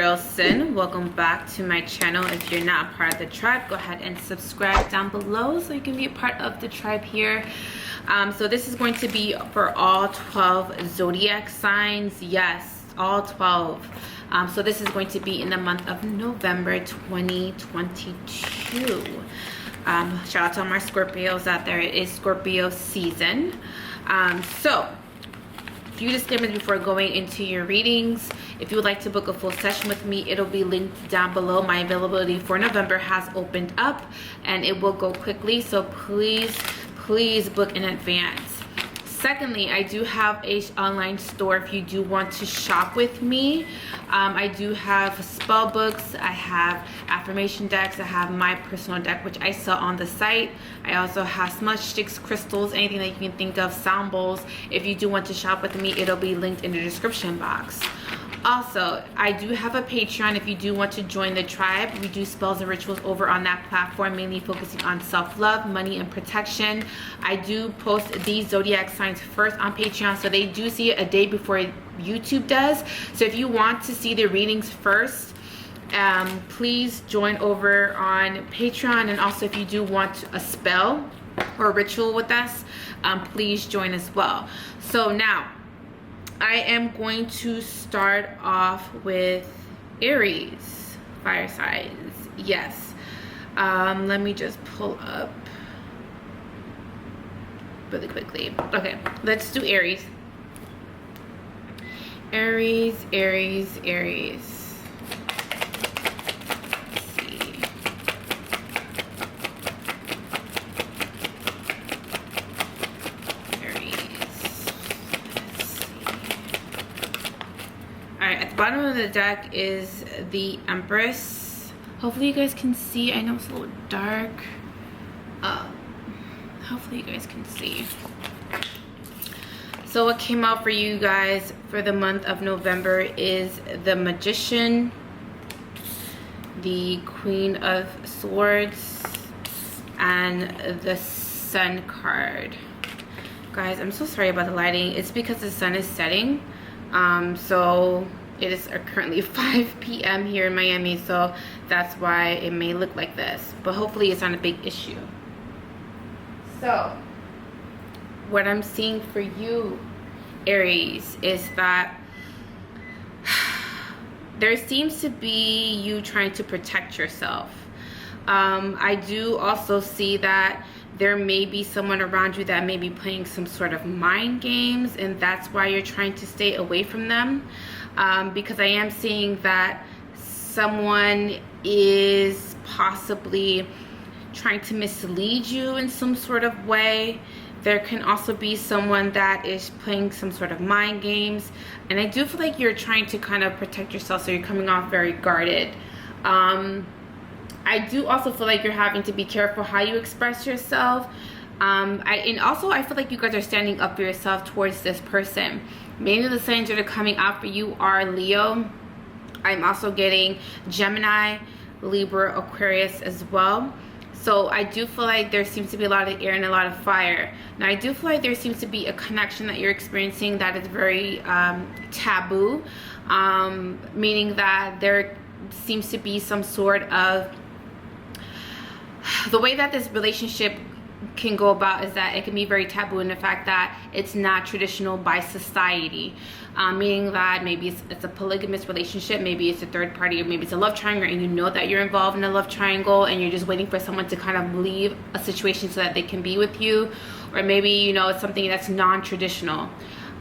girl Cyn. Welcome back to my channel. If you're not part of the tribe, go ahead and subscribe down below so you can be a part of the tribe here. So this is going to be for all 12 zodiac signs. Yes, all 12. So this is going to be in the month of November 2022. Shout out to all my Scorpios out there. It is Scorpio season. So few disclaimers before going into your readings. If you would like to book a full session with me, it'll be linked down below. My availability for November has opened up and it will go quickly, so please book in advance. Secondly, I do have a online store if you do want to shop with me. I do have spell books, I have affirmation decks, I have my personal deck which I sell on the site. I also have smudge sticks, crystals, anything that you can think of, sound bowls. If you do want to shop with me, it'll be linked in the description box. Also, I do have a Patreon if you do want to join the tribe. We do spells and rituals over on that platform, mainly focusing on self-love, money, and protection. I do post these zodiac signs first on Patreon, so they do see it a day before YouTube does. So if you want to see the readings first, please join over on Patreon. And also if you do want a spell or ritual with us, please join as well. So now, I am going to start off with Aries, fire signs. Yes. Let me just pull up really quickly. Okay, let's do Aries. Aries. Let's see. At the bottom of the deck is the Empress. Hopefully you guys can see. I know it's a little dark. Hopefully you guys can see. So what came out for you guys for the month of November is the Magician, the Queen of Swords, and the Sun card. Guys, I'm so sorry about the lighting. It's because the sun is setting. So it is currently 5 p.m. here in Miami, so that's why it may look like this, but hopefully it's not a big issue. So what I'm seeing for you, Aries, is that there seems to be you trying to protect yourself. I do also see that there may be someone around you that may be playing some sort of mind games, and that's why you're trying to stay away from them. Because I am seeing that someone is possibly trying to mislead you in some sort of way. There can also be someone that is playing some sort of mind games, and I do feel like you're trying to kind of protect yourself, so you're coming off very guarded. I do also feel like you're having to be careful how you express yourself. And also I feel like you guys are standing up for yourself towards this person. Mainly the signs that are coming out for you are Leo. I'm also getting Gemini, Libra, Aquarius as well. So I do feel like there seems to be a lot of air and a lot of fire. Now I do feel like there seems to be a connection that you're experiencing that is very taboo, meaning that there seems to be some sort of, the way that this relationship can go about is that it can be very taboo in the fact that it's not traditional by society, meaning that maybe it's a polygamous relationship, maybe it's a third party, or maybe it's a love triangle, and you know that you're involved in a love triangle and you're just waiting for someone to kind of leave a situation so that they can be with you. Or maybe, you know, it's something that's non-traditional.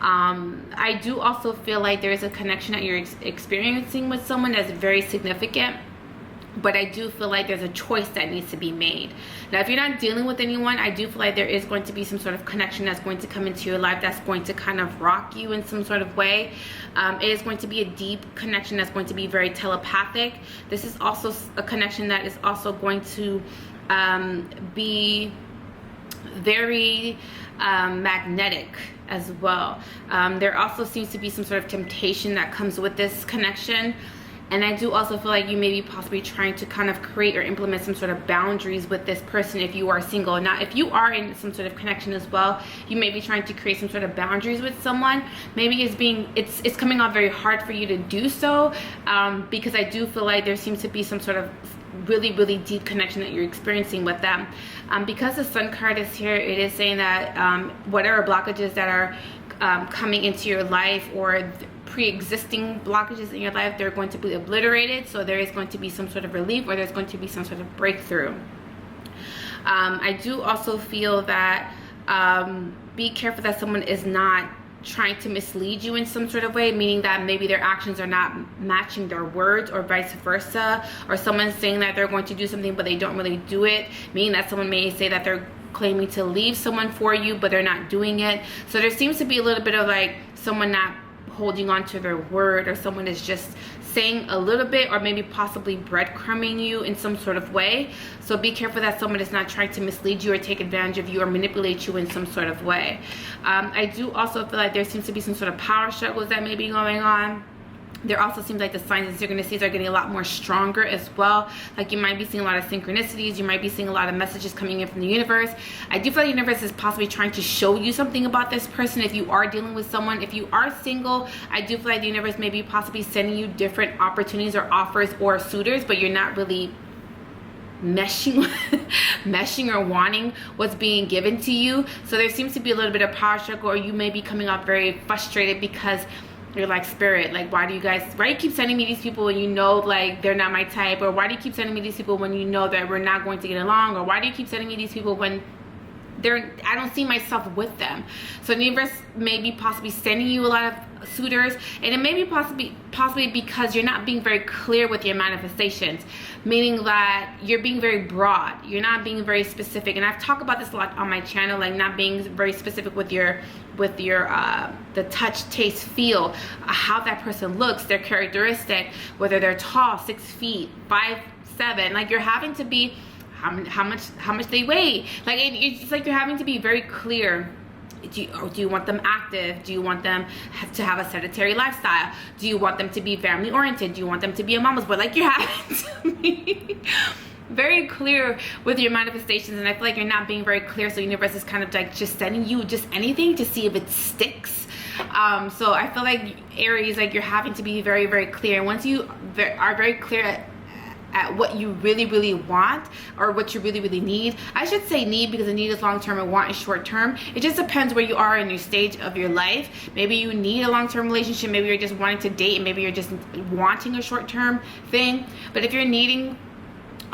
I do also feel like there is a connection that you're experiencing with someone that's very significant, but I do feel like there's a choice that needs to be made. Now, if you're not dealing with anyone, I do feel like there is going to be some sort of connection that's going to come into your life that's going to kind of rock you in some sort of way. It is going to be a deep connection that's going to be very telepathic. This is also a connection that is also going to be very magnetic as well. There also seems to be some sort of temptation that comes with this connection. And I do also feel like you may be possibly trying to kind of create or implement some sort of boundaries with this person if you are single. Now, if you are in some sort of connection as well, you may be trying to create some sort of boundaries with someone. Maybe it's coming off very hard for you to do so, because I do feel like there seems to be some sort of really deep connection that you're experiencing with them. Because the Sun card is here, it is saying that whatever blockages that are coming into your life, or pre-existing blockages in your life, they're going to be obliterated. So there is going to be some sort of relief, or there's going to be some sort of breakthrough. I do also feel that be careful that someone is not trying to mislead you in some sort of way, meaning that maybe their actions are not matching their words, or vice versa, or someone's saying that they're going to do something but they don't really do it, meaning that someone may say that they're claiming to leave someone for you but they're not doing it. So there seems to be a little bit of like someone not holding on to their word, or someone is just saying a little bit, or maybe possibly breadcrumbing you in some sort of way. So be careful that someone is not trying to mislead you or take advantage of you or manipulate you in some sort of way. I do also feel like there seems to be some sort of power struggles that may be going on. There also seems like the signs and synchronicities are getting a lot more stronger as well. Like you might be seeing a lot of synchronicities, you might be seeing a lot of messages coming in from the universe. I do feel like the universe is possibly trying to show you something about this person if you are dealing with someone. If you are single, I do feel like the universe may be possibly sending you different opportunities or offers or suitors, but you're not really meshing or wanting what's being given to you. So there seems to be a little bit of power struggle, or you may be coming up very frustrated because you're like, spirit, like, why do you keep sending me these people when you know like they're not my type? Or why do you keep sending me these people when you know that we're not going to get along? Or why do you keep sending me these people when I don't see myself with them? So the universe may be possibly sending you a lot of suitors, and it may be possibly because you're not being very clear with your manifestations, meaning that you're being very broad, you're not being very specific. And I've talked about this a lot on my channel, like not being very specific with your the touch, taste, feel, how that person looks, their characteristic, whether they're tall, 6 feet, 5'7", like you're having to be how much they weigh. Like it's like you're having to be very clear. Do you want them active? Do you want them to have a sedentary lifestyle? Do you want them to be family oriented? Do you want them to be a mama's boy? Like you're having to be very clear with your manifestations, and I feel like you're not being very clear. So the universe is kind of like just sending you just anything to see if it sticks. So I feel like Aries, like you're having to be very clear. And once you are very clear at what you really want, or what you really need. I should say need, because a need is long-term and want is short-term. It just depends where you are in your stage of your life. Maybe you need a long-term relationship, maybe you're just wanting to date, and maybe you're just wanting a short-term thing. But if you're needing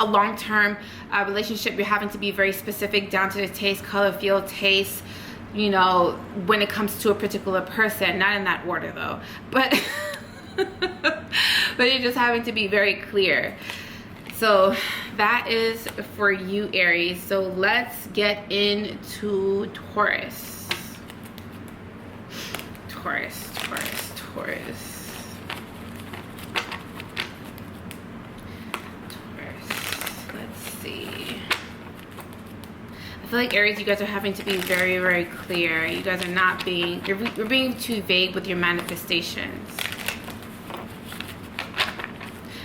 a long-term relationship, you're having to be very specific, down to the taste, color, feel, taste, you know, when it comes to a particular person. Not in that order though, but but you're just having to be very clear. So that is for you, Aries. So let's get into Taurus. Taurus. Let's see. I feel like Aries, you guys are having to be very clear. You guys are not being, you're being too vague with your manifestations.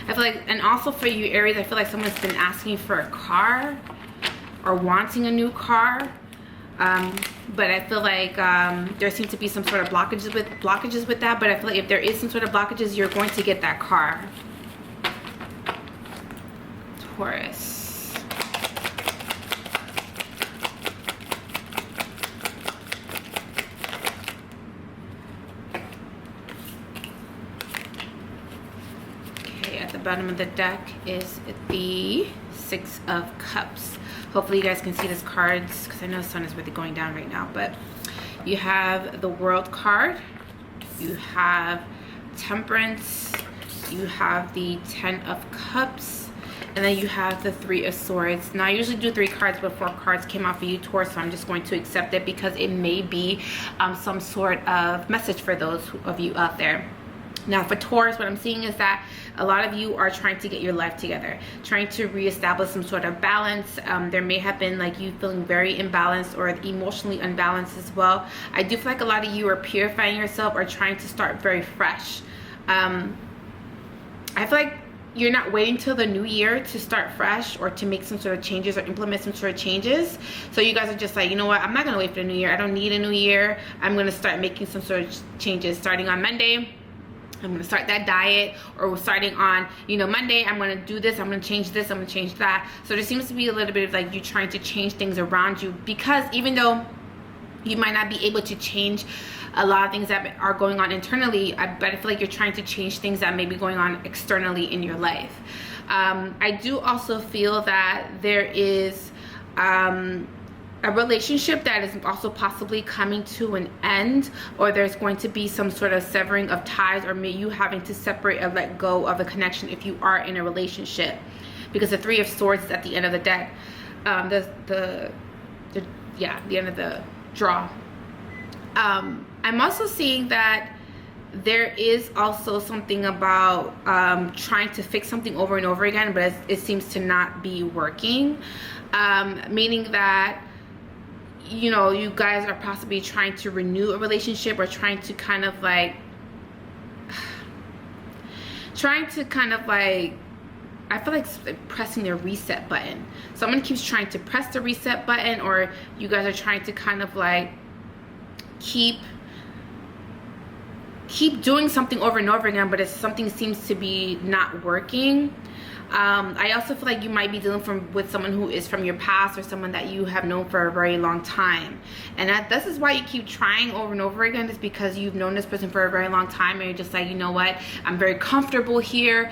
I feel like, and also for you, Aries, I feel like someone's been asking for a car or wanting a new car. But I feel like there seems to be some sort of blockages with that. But I feel like if there is some sort of blockages, you're going to get that car. Taurus. Bottom of the deck is the 6 of Cups. Hopefully you guys can see this cards, because I know the sun is really going down right now. But you have the World card, you have Temperance, you have the 10 of Cups, and then you have the 3 of Swords. Now I usually do 3 cards, but 4 cards came out for you, Taurus, so I'm just going to accept it because it may be some sort of message for those of you out there. Now for Taurus, what I'm seeing is that a lot of you are trying to get your life together, trying to reestablish some sort of balance. There may have been like you feeling very imbalanced or emotionally unbalanced as well. I do feel like a lot of you are purifying yourself or trying to start very fresh. I I feel like you're not waiting till the new year to start fresh or to make some sort of changes or implement some sort of changes. So you guys are just like, you know what, I'm not gonna wait for the new year. I don't need a new year. I'm gonna start making some sort of changes starting on Monday. I'm gonna start that diet, or starting on, you know, Monday, I'm gonna do this, I'm gonna change this, I'm gonna change that. So there seems to be a little bit of like you trying to change things around you, because even though you might not be able to change a lot of things that are going on internally, but I feel like you're trying to change things that may be going on externally in your life. I do also feel that there is a relationship that is also possibly coming to an end, or there's going to be some sort of severing of ties, or maybe you having to separate or let go of a connection if you are in a relationship, because the Three of Swords is at the end of the deck. The end of the draw. I'm also seeing that there is also something about trying to fix something over and over again, but it seems to not be working, meaning that, you know, you guys are possibly trying to renew a relationship, or trying to kind of like I feel like pressing the reset button. Someone keeps trying to press the reset button, or you guys are trying to kind of like keep doing something over and over again, but something seems to be not working. I also feel like you might be dealing with someone who is from your past, or someone that you have known for a very long time, and this is why you keep trying over and over again, is because you've known this person for a very long time, and you're just like, you know what, I'm very comfortable here.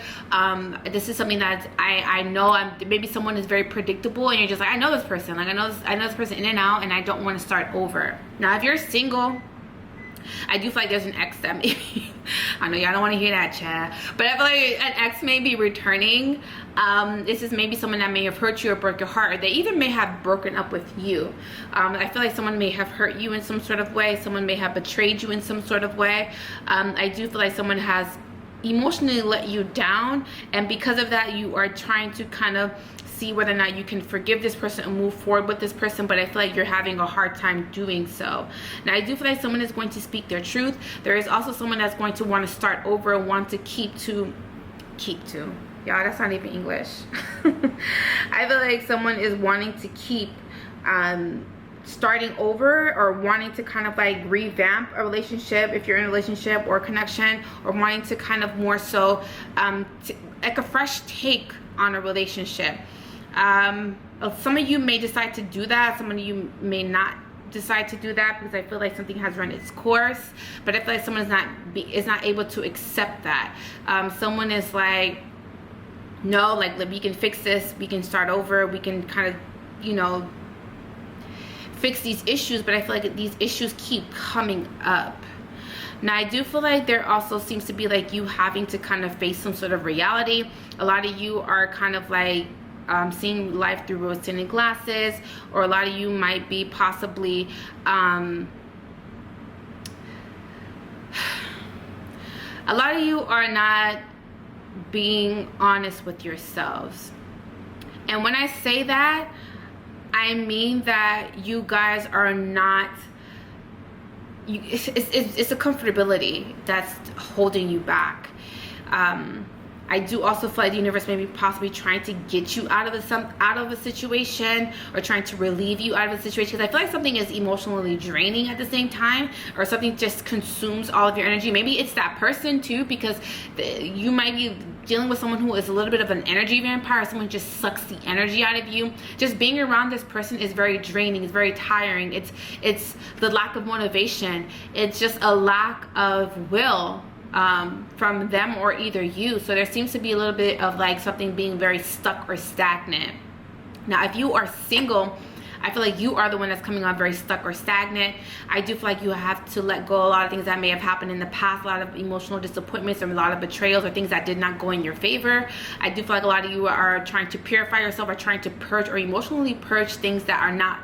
This is something that I know. Maybe someone is very predictable, and you're just like, I know this person, like I know this person in and out, and I don't want to start over. Now if you're single, I do feel like there's an ex that maybe, I know y'all don't want to hear that, Chad, but I feel like an ex may be returning. This is maybe someone that may have hurt you or broke your heart, or they either may have broken up with you. I feel like someone may have hurt you in some sort of way. Someone may have betrayed you in some sort of way. I do feel like someone has emotionally let you down, and because of that, you are trying to kind of see whether or not you can forgive this person and move forward with this person, but I feel like you're having a hard time doing so. Now I do feel like someone is going to speak their truth. There is also someone that's going to want to start over and want to keep to y'all, that's not even English. I feel like someone is wanting to keep starting over, or wanting to kind of like revamp a relationship, if you're in a relationship or connection, or wanting to kind of more so like a fresh take on a relationship. Some of you may decide to do that. Some of you may not decide to do that, because I feel like something has run its course, but I feel like someone is not able to accept that. Someone is like, no, like we can fix this, we can start over, we can kind of, you know, fix these issues, but I feel like these issues keep coming up. Now I do feel like there also seems to be like you having to kind of face some sort of reality. A lot of you are kind of like seeing life through rose-tinted glasses, or a lot of you might be possibly a lot of you are not being honest with yourselves. And when I say that, I mean that you guys are not, it's a comfortability that's holding you back. I do also feel like the universe may be possibly trying to get you out of a situation, or trying to relieve you out of a situation, because I feel like something is emotionally draining at the same time, or something just consumes all of your energy. Maybe it's that person too, because you might be dealing with someone who is a little bit of an energy vampire. Someone just sucks the energy out of you. Just being around this person is very draining. It's very tiring. It's the lack of motivation. It's just a lack of will from them or either you. So there seems to be a little bit of like something being very stuck or stagnant. Now if you are single, I feel like you are the one that's coming on very stuck or stagnant. I do feel like you have to let go a lot of things that may have happened in the past, a lot of emotional disappointments, or a lot of betrayals, or things that did not go in your favor. I do feel like a lot of you are trying to purify yourself, or trying to purge or emotionally purge things that are not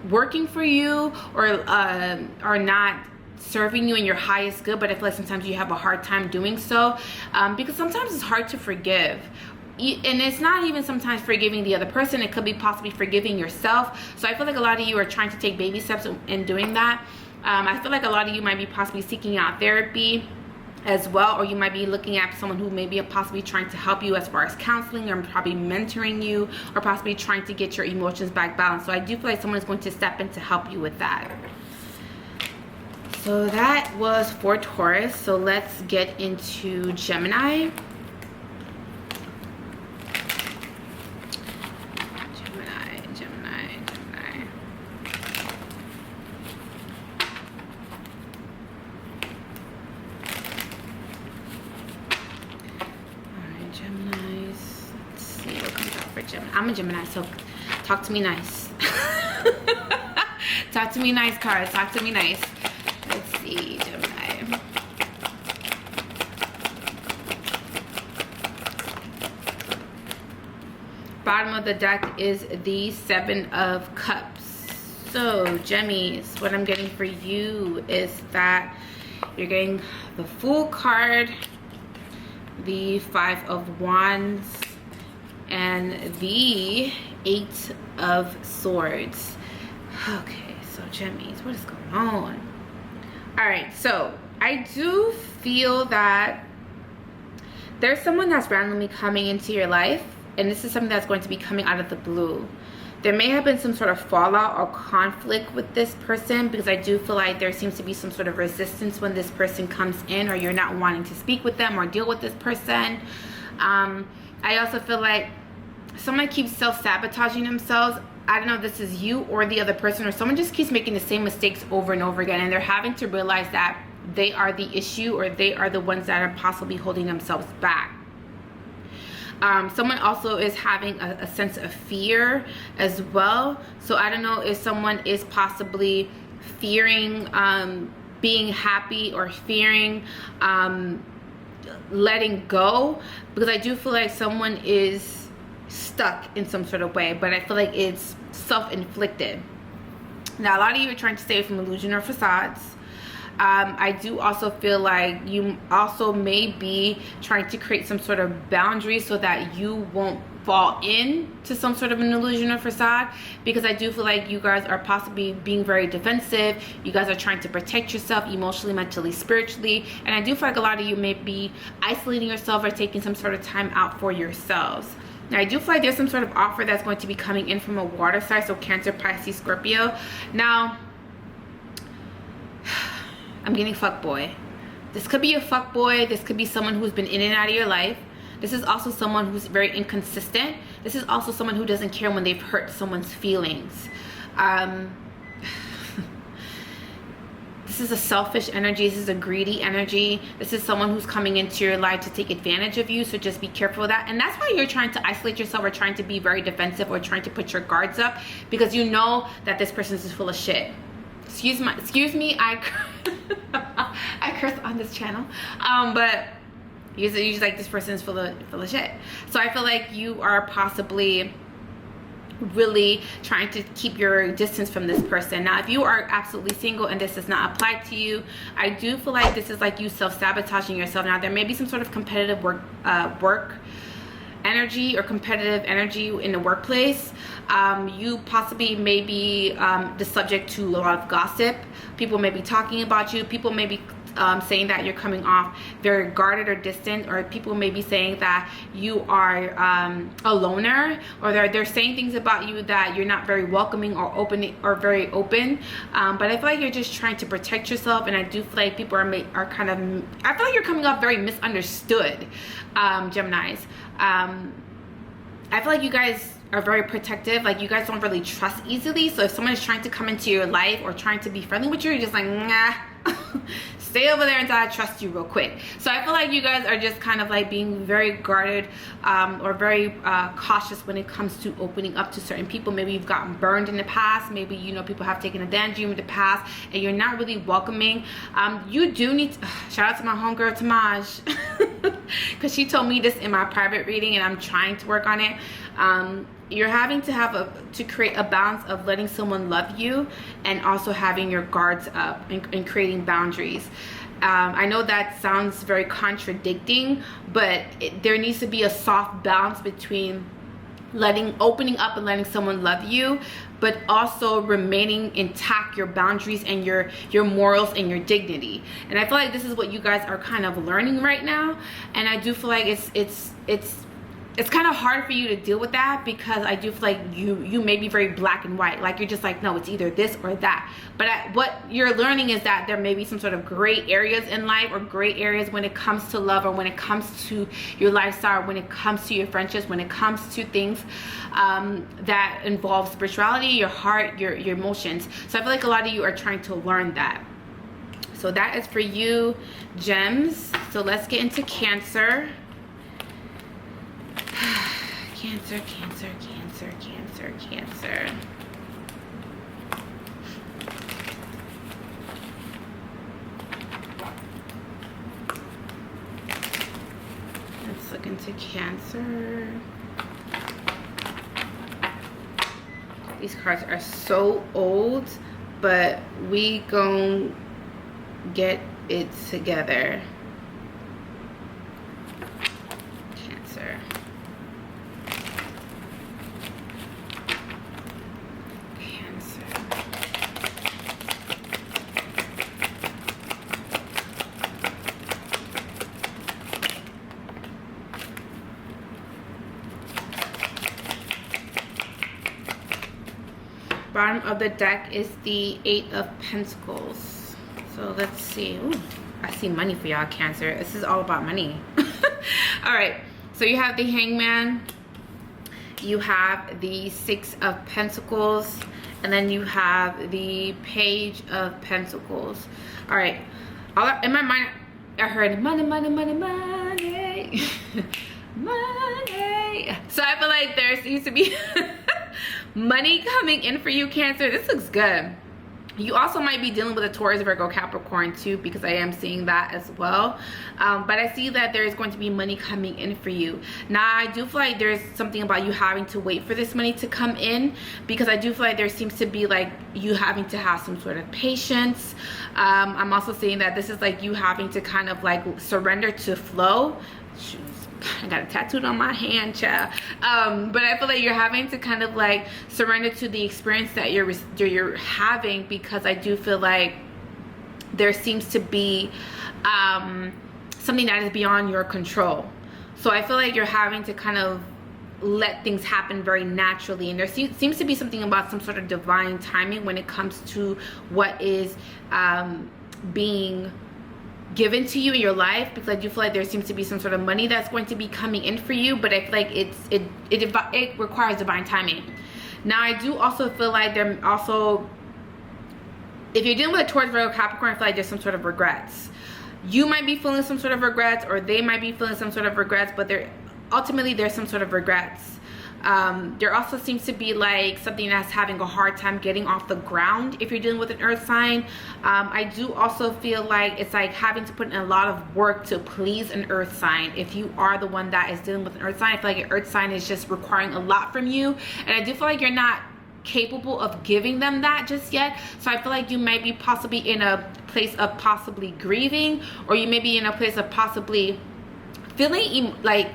working for you, or are not serving you in your highest good. But I feel like sometimes you have a hard time doing so, because sometimes it's hard to forgive. And it's not even sometimes forgiving the other person, it could be possibly forgiving yourself. So I feel like a lot of you are trying to take baby steps in doing that. I feel like a lot of you might be possibly seeking out therapy. as well, or you might be looking at someone who may be possibly trying to help you as far as counseling, or probably mentoring you, or possibly trying to get your emotions back balanced. So I do feel like someone is going to step in to help you with that. So that was for Taurus. So let's get into Gemini. I'm a Gemini, so talk to me nice. Talk to me nice, cards. Talk to me nice. Let's see, Gemini. Bottom of the deck is the Seven of Cups. So, Gemmies, what I'm getting for you is that you're getting the Fool card, the Five of Wands, and the Eight of Swords. Okay, so Gemmies, what is going on? All right, so I do feel that there's someone that's randomly coming into your life, and this is something that's going to be coming out of the blue. There may have been some sort of fallout or conflict with this person, because I do feel like there seems to be some sort of resistance when this person comes in, or you're not wanting to speak with them or deal with this person. I also feel like someone keeps self-sabotaging themselves. I don't know if this is you or the other person, or someone just keeps making the same mistakes over and over again, and they're having to realize that they are the issue, or they are the ones that are possibly holding themselves back. Someone also is having a sense of fear as well. So I don't know if someone is possibly fearing being happy, or fearing letting go, because I do feel like someone is stuck in some sort of way, but I feel like it's self-inflicted. Now, a lot of you are trying to stay away from illusion or facades. I do also feel like you also may be trying to create some sort of boundary so that you won't fall into some sort of an illusion or facade, because I do feel like you guys are possibly being very defensive. You guys are trying to protect yourself emotionally, mentally, spiritually, and I do feel like a lot of you may be isolating yourself or taking some sort of time out for yourselves. Now, I do feel like there's some sort of offer that's going to be coming in from a water sign, so Cancer, Pisces, Scorpio. Now, I'm getting fuckboy. This could be a fuckboy. This could be someone who's been in and out of your life. This is also someone who's very inconsistent. This is also someone who doesn't care when they've hurt someone's feelings. This is a selfish energy. This is a greedy energy. This is someone who's coming into your life to take advantage of you, so just be careful of that. And that's why you're trying to isolate yourself, or trying to be very defensive, or trying to put your guards up, because you know that this person is full of shit. Excuse me, I curse on this channel, but usually like, this person is full of shit. So I feel like you are possibly really trying to keep your distance from this person. Now, if you are absolutely single and this does not apply to you, I do feel like this is like you self-sabotaging yourself. Now, there may be some sort of competitive work energy, or competitive energy in the workplace. You possibly may be the subject to a lot of gossip. People may be talking about you. People may be saying that you're coming off very guarded or distant, or people may be saying that you are a loner, or they're saying things about you that you're not very welcoming or open, or very open. But I feel like you're just trying to protect yourself, and I do feel like people are kind of, I feel like you're coming off very misunderstood, Geminis. I feel like you guys are very protective. Like, you guys don't really trust easily. So if someone is trying to come into your life or trying to be friendly with you, you're just like, nah, stay over there until I trust you real quick. So I feel like you guys are just kind of like being very guarded, or very cautious when it comes to opening up to certain people. Maybe you've gotten burned in the past. Maybe, you know, people have taken advantage of you in the past, and you're not really welcoming. You do need to, shout out to my homegirl Tamaj, because she told me this in my private reading, and I'm trying to work on it. You're having to to create a balance of letting someone love you, and also having your guards up, and creating boundaries. I know that sounds very contradicting, but there needs to be a soft balance between opening up and letting someone love you, but also remaining intact, your boundaries and your morals and your dignity. And I feel like this is what you guys are kind of learning right now. And I do feel like it's kind of hard for you to deal with that, because I do feel like you may be very black and white. Like you're just like, no, it's either this or that. But what you're learning is that there may be some sort of gray areas in life, or gray areas when it comes to love, or when it comes to your lifestyle, or when it comes to your friendships, when it comes to things that involve spirituality, your heart, your emotions. So I feel like a lot of you are trying to learn that. So that is for you, gems. So let's get into Cancer. Cancer, Cancer, Cancer, Cancer, Cancer. Let's look into Cancer. These cards are so old, but we gon' get it together. Cancer. Bottom of the deck is the 8 of Pentacles. So let's see. Ooh, I see money for y'all, Cancer. This is all about money. All right, so you have the Hangman, you have the 6 of Pentacles, and then you have the Page of Pentacles. All right, in my mind I heard money, money, money, money. Money. So I feel like there seems to be money coming in for you, Cancer. This looks good. You also might be dealing with a Taurus, Virgo, Capricorn too, because I am seeing that as well. But I see that there is going to be money coming in for you. Now, I do feel like there's something about you having to wait for this money to come in, because I do feel like there seems to be like you having to have some sort of patience. I'm also seeing that this is like you having to kind of like surrender to flow. I got it tattooed on my hand, child. But I feel like you're having to kind of like surrender to the experience that you're having, because I do feel like there seems to be something that is beyond your control. So I feel like you're having to kind of let things happen very naturally, and there seems to be something about some sort of divine timing when it comes to what is being given to you in your life, because I do feel like there seems to be some sort of money that's going to be coming in for you, but I feel like it requires divine timing. Now, I do also feel like there also, if you're dealing with a Taurus, Virgo, Capricorn, I feel like there's some sort of regrets. You might be feeling some sort of regrets, or they might be feeling some sort of regrets, but ultimately there's some sort of regrets. There also seems to be like something that's having a hard time getting off the ground if you're dealing with an earth sign. I do also feel like it's like having to put in a lot of work to please an earth sign. If you are the one that is dealing with an earth sign, I feel like an earth sign is just requiring a lot from you, and I do feel like you're not capable of giving them that just yet. So I feel like you might be possibly in a place of possibly grieving, or you may be in a place of possibly feeling like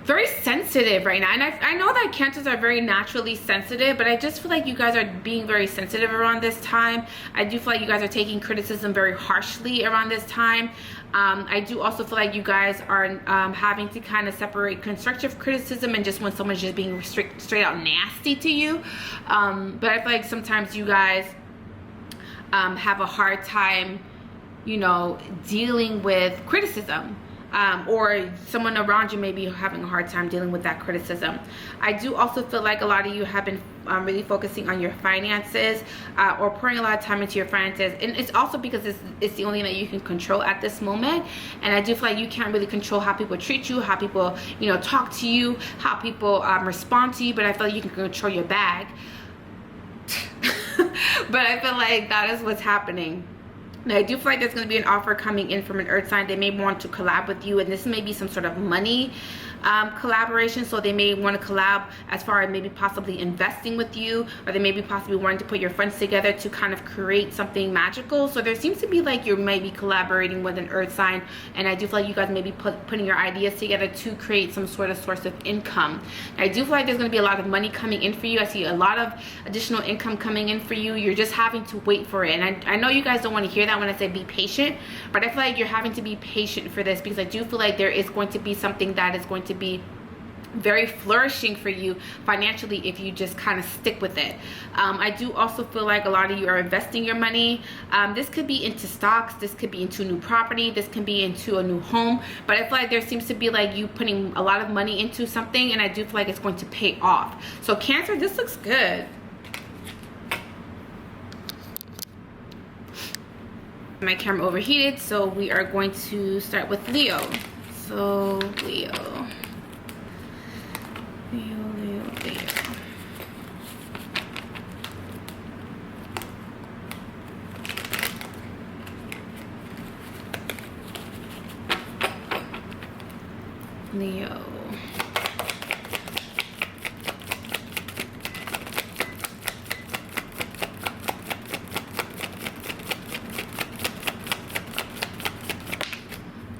very sensitive right now. And I know that Cancers are very naturally sensitive, but I just feel like you guys are being very sensitive around this time. I do feel like you guys are taking criticism very harshly around this time. I do also feel like you guys are having to kind of separate constructive criticism and just when someone's just being straight out nasty to you. But I feel like sometimes you guys have a hard time, you know, dealing with criticism. Or someone around you may be having a hard time dealing with that criticism. I do also feel like a lot of you have been really focusing on your finances, or pouring a lot of time into your finances, and it's also because it's the only thing that you can control at this moment. And I do feel like you can't really control how people treat you, how people, you know, talk to you, how people respond to you, but I feel like you can control your bag. But I feel like that is what's happening. Now, I do feel like there's going to be an offer coming in from an earth sign. They may want to collab with you, and this may be some sort of money. collaboration. So they may want to collab as far as maybe possibly investing with you, or they may be possibly wanting to put your funds together to kind of create something magical. So there seems to be like you may be collaborating with an earth sign, and I do feel like you guys may be putting your ideas together to create some sort of source of income. I do feel like there's going to be a lot of money coming in for you. I see a lot of additional income coming in for you. You're just having to wait for it. And I know you guys don't want to hear that when I say be patient, but I feel like you're having to be patient for this, because I do feel like there is going to be something that is going to be very flourishing for you financially if you just kind of stick with it. I do also feel like a lot of you are investing your money. This could be into stocks, this could be into new property, this can be into a new home, but I feel like there seems to be like you putting a lot of money into something, and I do feel like it's going to pay off. So Cancer, this looks good. My camera overheated, so we are going to start with Leo. So Leo. Leo.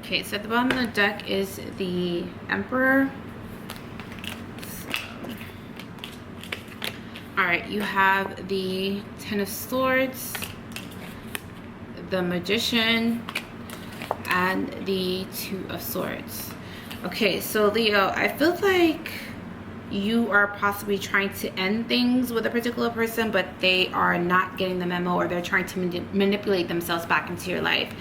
Okay, so at the bottom of the deck is the Emperor. Alright, you have the Ten of Swords, the Magician, and the Two of Swords. Okay, so Leo, I feel like you are possibly trying to end things with a particular person, but they are not getting the memo, or they're trying to manipulate themselves back into your life.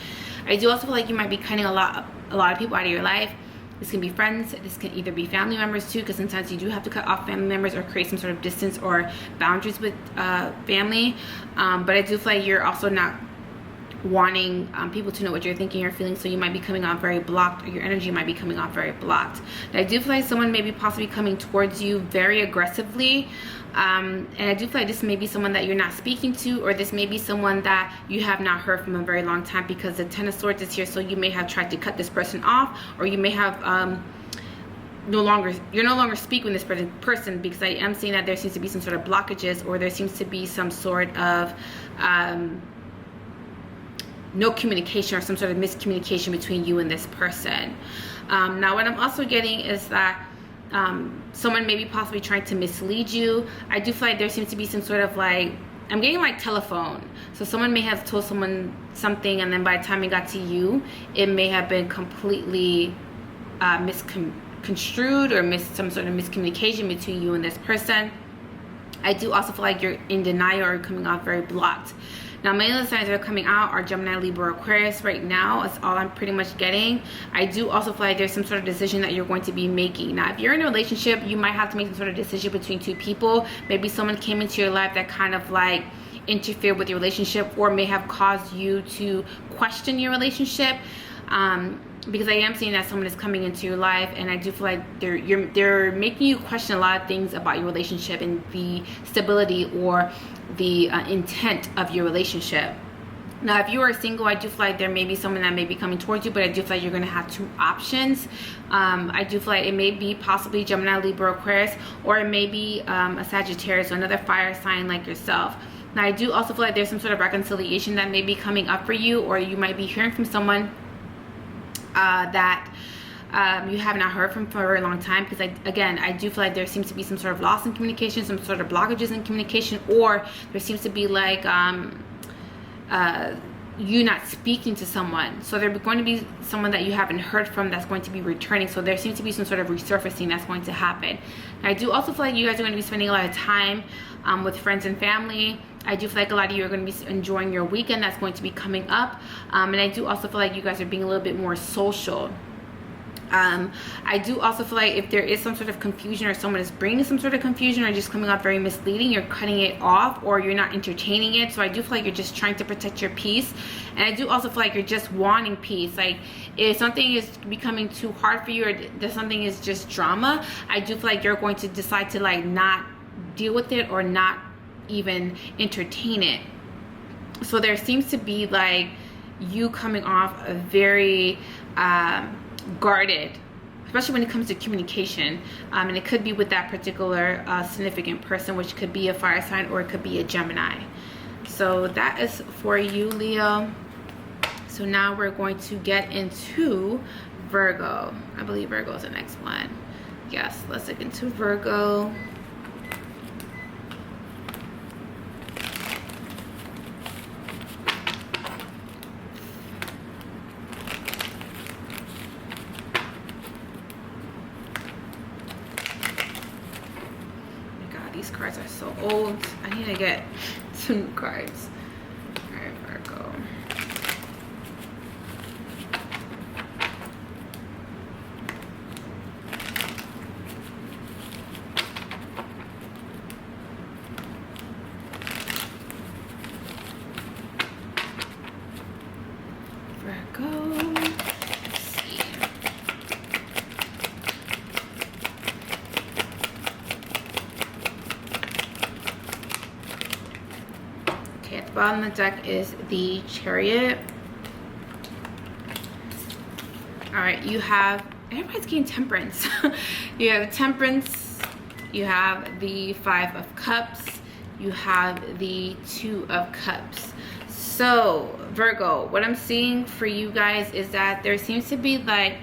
I do also feel like you might be cutting a lot of people out of your life. This can be friends, this can either be family members too, because sometimes you do have to cut off family members or create some sort of distance or boundaries with family. But I do feel like you're also not wanting people to know what you're thinking or feeling, so you might be coming off very blocked, or your energy might be coming off very blocked. And I do feel like someone may be possibly coming towards you very aggressively, and I do feel like this may be someone that you're not speaking to, or this may be someone that you have not heard from a very long time, because the Ten of Swords is here. So you may have tried to cut this person off, or you may have you're no longer speaking with this person, because I am seeing that there seems to be some sort of blockages, or there seems to be some sort of no communication, or some sort of miscommunication between you and this person. Now what I'm also getting is that someone may be possibly trying to mislead you. I do feel like there seems to be some sort of like, I'm getting like telephone. So someone may have told someone something, and then by the time it got to you, it may have been completely misconstrued, or some sort of miscommunication between you and this person. I do also feel like you're in denial, or coming off very blocked. Now, my other signs that are coming out are Gemini, Libra, Aquarius. Right now, that's all I'm pretty much getting. I do also feel like there's some sort of decision that you're going to be making. Now, if you're in a relationship, you might have to make some sort of decision between two people. Maybe someone came into your life that kind of like interfered with your relationship, or may have caused you to question your relationship. Because I am seeing that someone is coming into your life, and I do feel like they're making you question a lot of things about your relationship and the stability or the intent of your relationship. Now, if you are single, I do feel like there may be someone that may be coming towards you, but I do feel like you're going to have two options. I do feel like it may be possibly Gemini, Libra, Aquarius, or it may be a Sagittarius, or another fire sign like yourself. Now, I do also feel like there's some sort of reconciliation that may be coming up for you, or you might be hearing from someone that you have not heard from for a very long time, because I do feel like there seems to be some sort of loss in communication, some sort of blockages in communication, or there seems to be like you not speaking to someone. So there's going to be someone that you haven't heard from that's going to be returning. So there seems to be some sort of resurfacing that's going to happen. And I do also feel like you guys are going to be spending a lot of time with friends and family. I do feel like a lot of you are going to be enjoying your weekend that's going to be coming up. And I do also feel like you guys are being a little bit more social. I do also feel like if there is some sort of confusion, or someone is bringing some sort of confusion, or just coming off very misleading, you're cutting it off, or you're not entertaining it. So I do feel like you're just trying to protect your peace. And I do also feel like you're just wanting peace. Like if something is becoming too hard for you, or something is just drama, I do feel like you're going to decide to like not deal with it, or not even entertain it. So there seems to be like you coming off a very guarded especially when it comes to communication. And it could be with that particular significant person, which could be a fire sign or it could be a Gemini. So that is for you, Leo. So now we're going to get into Virgo. I believe Virgo is the next one. Yes, let's look into Virgo. These cards are so old. I need to get some new cards. All right, Virgo. Virgo. Bottom of the deck is the Chariot. All right, you have, everybody's getting Temperance. You have Temperance, you have the Five of Cups, you have the Two of Cups. So Virgo, what I'm seeing for you guys is that there seems to be like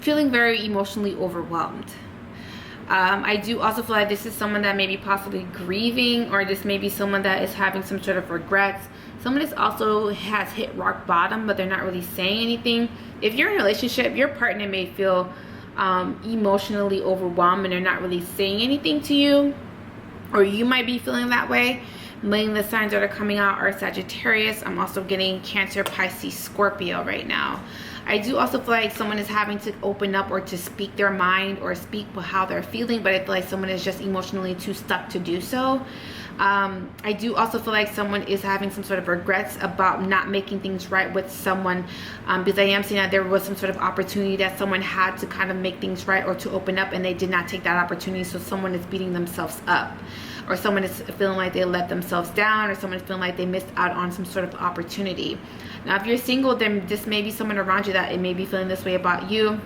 feeling very emotionally overwhelmed. I do also feel like this is someone that may be possibly grieving, or this may be someone that is having some sort of regrets. Someone that also has hit rock bottom, but they're not really saying anything. If you're in a relationship, your partner may feel emotionally overwhelmed and they're not really saying anything to you, or you might be feeling that way. Mainly the signs that are coming out are Sagittarius. I'm also getting Cancer, Pisces, Scorpio right now. I do also feel like someone is having to open up or to speak their mind or speak how they're feeling, but I feel like someone is just emotionally too stuck to do so. I do also feel like someone is having some sort of regrets about not making things right with someone, because I am seeing that there was some sort of opportunity that someone had to kind of make things right or to open up, and they did not take that opportunity. So someone is beating themselves up, or someone is feeling like they let themselves down, or someone is feeling like they missed out on some sort of opportunity. Now, if you're single, then this may be someone around you that it may be feeling this way about you.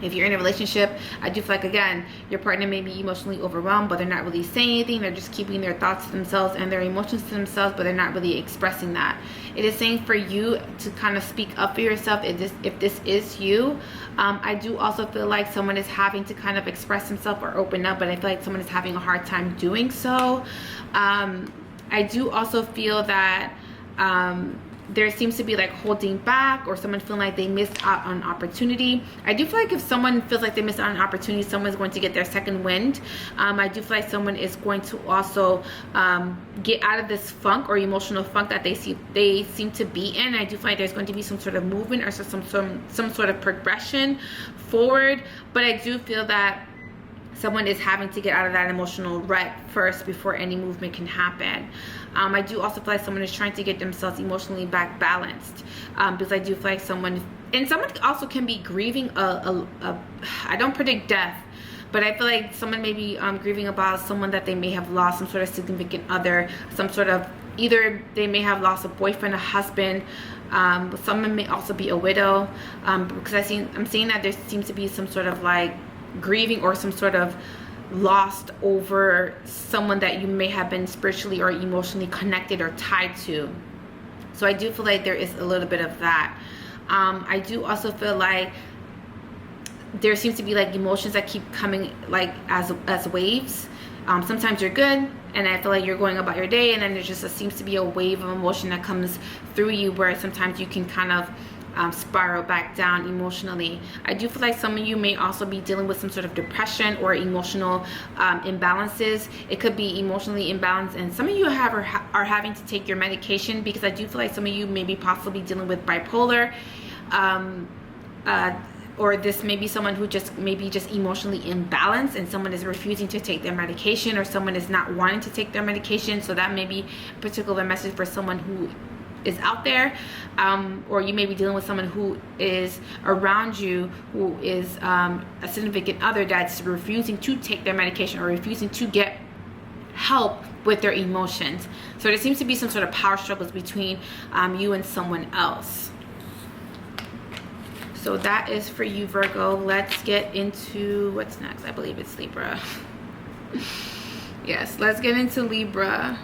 If you're in a relationship, I do feel like, again, your partner may be emotionally overwhelmed, but they're not really saying anything. They're just keeping their thoughts to themselves and their emotions to themselves, but they're not really expressing that. It is saying for you to kind of speak up for yourself if this is you. I do also feel like someone is having to kind of express themselves or open up, but I feel like someone is having a hard time doing so. I do also feel that there seems to be like holding back, or someone feeling like they missed out on opportunity. I do feel like if someone feels like they missed out on an opportunity, someone's going to get their second wind. I do feel like someone is going to also get out of this funk or emotional funk that they seem to be in. I do feel like there's going to be some sort of movement or some sort of progression forward, but I do feel that someone is having to get out of that emotional rut first before any movement can happen. I do also feel like someone is trying to get themselves emotionally back balanced, because I do feel like someone also can be grieving I don't predict death, but I feel like someone may be grieving about someone that they may have lost, some sort of significant other, some sort of, either they may have lost a boyfriend, a husband. Someone may also be a widow, because I'm seeing that there seems to be some sort of like grieving or some sort of lost over someone that you may have been spiritually or emotionally connected or tied to. So I do feel like there is a little bit of that. I do also feel like there seems to be like emotions that keep coming like as waves. Sometimes you're good and I feel like you're going about your day, and then there just seems to be a wave of emotion that comes through you, where sometimes you can kind of spiral back down emotionally. I do feel like some of you may also be dealing with some sort of depression or emotional imbalances. It could be emotionally imbalanced, and some of you are having to take your medication, because I do feel like some of you may be possibly dealing with bipolar, or this may be someone who may be just emotionally imbalanced, and someone is refusing to take their medication, or someone is not wanting to take their medication. So that may be a particular message for someone who is out there, or you may be dealing with someone who is around you who is a significant other that's refusing to take their medication or refusing to get help with their emotions. So there seems to be some sort of power struggles between you and someone else. So that is for you, Virgo. Let's get into what's next. I believe it's Libra. Yes, let's get into Libra.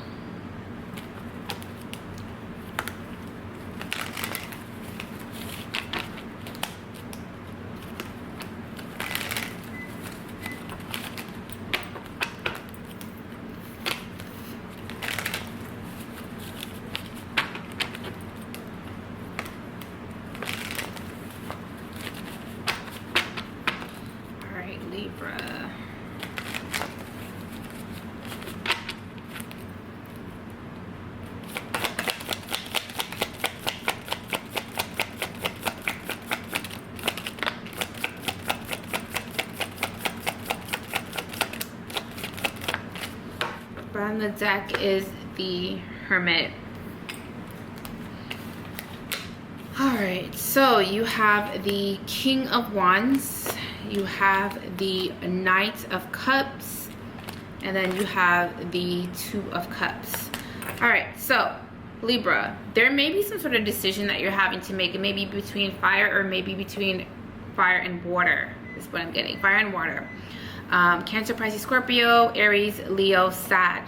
Libra. On the deck is the Hermit. All right, so you have the King of Wands, you have the Knight of Cups, and then you have the Two of Cups. All right, so Libra, there may be some sort of decision that you're having to make. It may be between fire or maybe between fire and water is what I'm getting. Fire and water. Cancer, Pisces, Scorpio, Aries, Leo, Sag.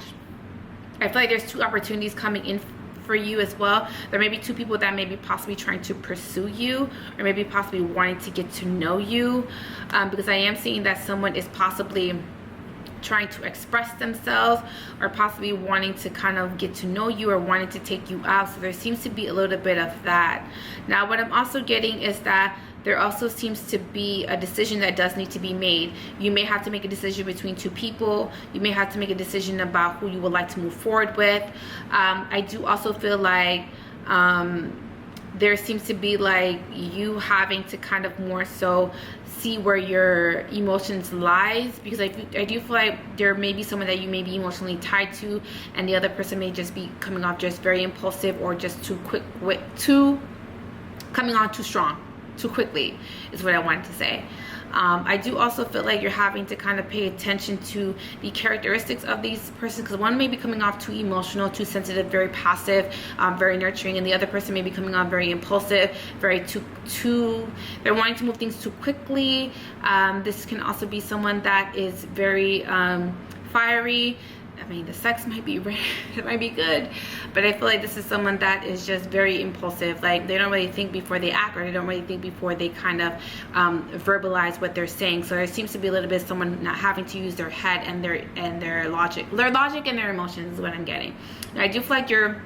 I feel like there's two opportunities coming in for you as well. There may be two people that may be possibly trying to pursue you, or maybe possibly wanting to get to know you, because I am seeing that someone is possibly trying to express themselves or possibly wanting to kind of get to know you or wanting to take you out. So there seems to be a little bit of that. Now what I'm also getting is that there also seems to be a decision that does need to be made. You may have to make a decision between two people. You may have to make a decision about who you would like to move forward with. I do also feel like there seems to be like you having to kind of more so see where your emotions lies, because I do feel like there may be someone that you may be emotionally tied to, and the other person may just be coming off just very impulsive or just too quick, coming on too strong, too quickly is what I wanted to say. I do also feel like you're having to kind of pay attention to the characteristics of these persons, because one may be coming off too emotional, too sensitive, very passive, very nurturing, and the other person may be coming off very impulsive, very they're wanting to move things too quickly. This can also be someone that is very fiery. I mean, the sex might be it might be good, but I feel like this is someone that is just very impulsive. Like they don't really think before they act, or they don't really think before they kind of verbalize what they're saying. So there seems to be a little bit of someone not having to use their head and their logic and their emotions is what I'm getting. Now, I do feel like you're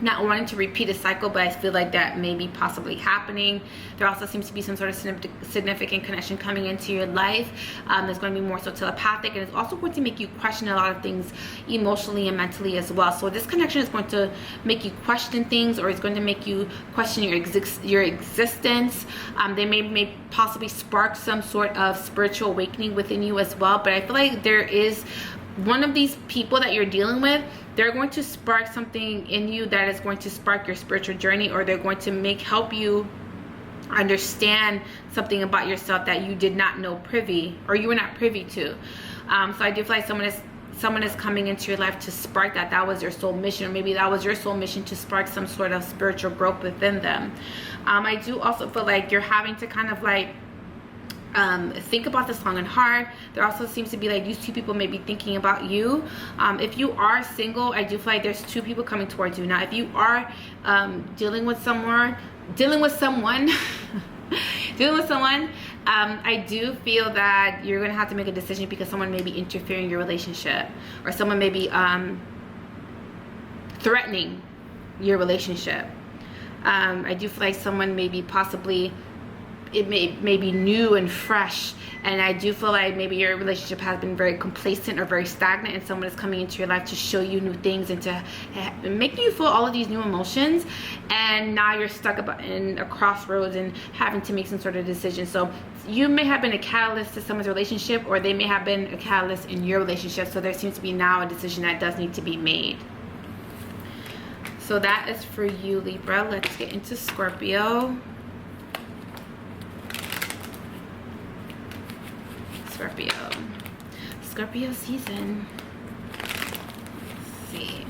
not wanting to repeat a cycle, but I feel like that may be possibly happening. There also seems to be some sort of significant connection coming into your life. There's going to be more so telepathic, and it's also going to make you question a lot of things emotionally and mentally as well. So this connection is going to make you question things, or it's going to make you question your existence. They may possibly spark some sort of spiritual awakening within you as well. But I feel like there is one of these people that you're dealing with, they're going to spark something in you that is going to spark your spiritual journey, or they're going to help you understand something about yourself that you did not know or you were not privy to. So I do feel like someone is coming into your life to spark that. That was your soul mission, or maybe that was your soul mission to spark some sort of spiritual growth within them. I do also feel like you're having to kind of like think about this long and hard. There also seems to be like these two people may be thinking about you. If you are single, I do feel like there's two people coming towards you. Now if you are dealing with someone I do feel that you're gonna have to make a decision, because someone may be interfering in your relationship, or someone may be threatening your relationship. I do feel like someone may be possibly, it may be new and fresh, and I do feel like maybe your relationship has been very complacent or very stagnant, and someone is coming into your life to show you new things and to make you feel all of these new emotions, and now you're stuck in a crossroads and having to make some sort of decision. So you may have been a catalyst to someone's relationship, or they may have been a catalyst in your relationship. So there seems to be now a decision that does need to be made. So that is for you, Libra. Let's get into Scorpio. Scorpio season. Let's see.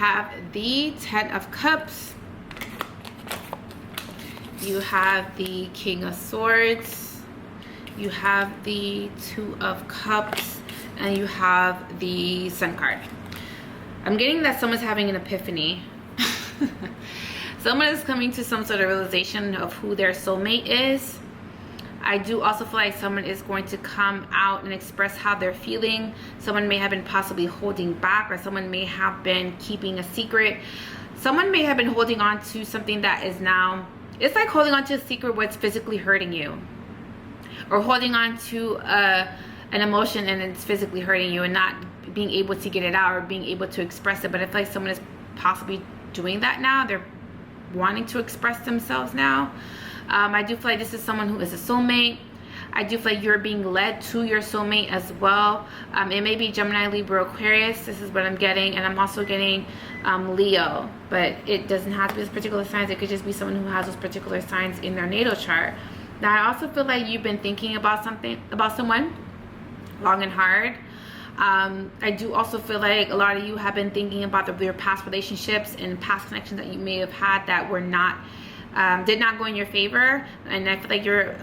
have the 10 of Cups. You have the King of Swords. You have the 2 of Cups. And you have the Sun card. I'm getting that someone's having an epiphany. Someone is coming to some sort of realization of who their soulmate is. I do also feel like someone is going to come out and express how they're feeling. Someone may have been possibly holding back, or someone may have been keeping a secret. Someone may have been holding on to something that is now, it's like holding on to a secret where it's physically hurting you, or holding on to an emotion and it's physically hurting you and not being able to get it out or being able to express it. But I feel like someone is possibly doing that now. They're wanting to express themselves now. I do feel like this is someone who is a soulmate. I do feel like you're being led to your soulmate as well. It may be Gemini, Libra, Aquarius. This is what I'm getting. And I'm also getting Leo. But it doesn't have to be this particular signs. It could just be someone who has those particular signs in their natal chart. Now, I also feel like you've been thinking about someone long and hard. I do also feel like a lot of you have been thinking about your past relationships and past connections that you may have had that were not did not go in your favor. And I feel like you're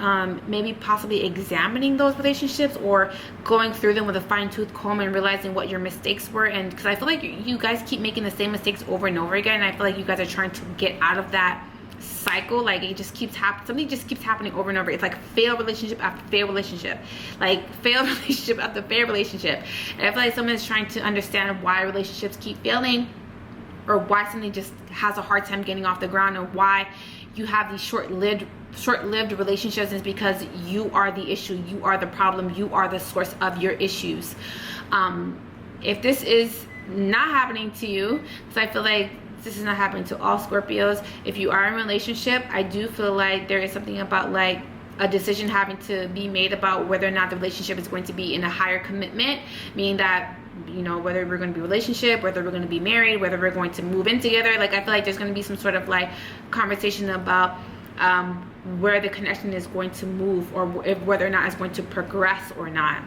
maybe possibly examining those relationships or going through them with a fine-tooth comb and realizing what your mistakes were. And because I feel like you guys keep making the same mistakes over and over again, and I feel like you guys are trying to get out of that cycle. Like it just keeps happening, something just keeps happening over and over. It's like failed relationship after failed relationship, like failed relationship after failed relationship. And I feel like someone is trying to understand why relationships keep failing, or why something just has a hard time getting off the ground, or why you have these short-lived relationships. Is because you are the issue, you are the problem, you are the source of your issues. If this is not happening to you, because I feel like this is not happening to all Scorpios. If you are in a relationship, I do feel like there is something about like a decision having to be made about whether or not the relationship is going to be in a higher commitment, meaning that, you know, whether we're going to be relationship, whether we're going to be married, whether we're going to move in together. Like I feel like there's going to be some sort of like conversation about where the connection is going to move, or whether or not it's going to progress or not.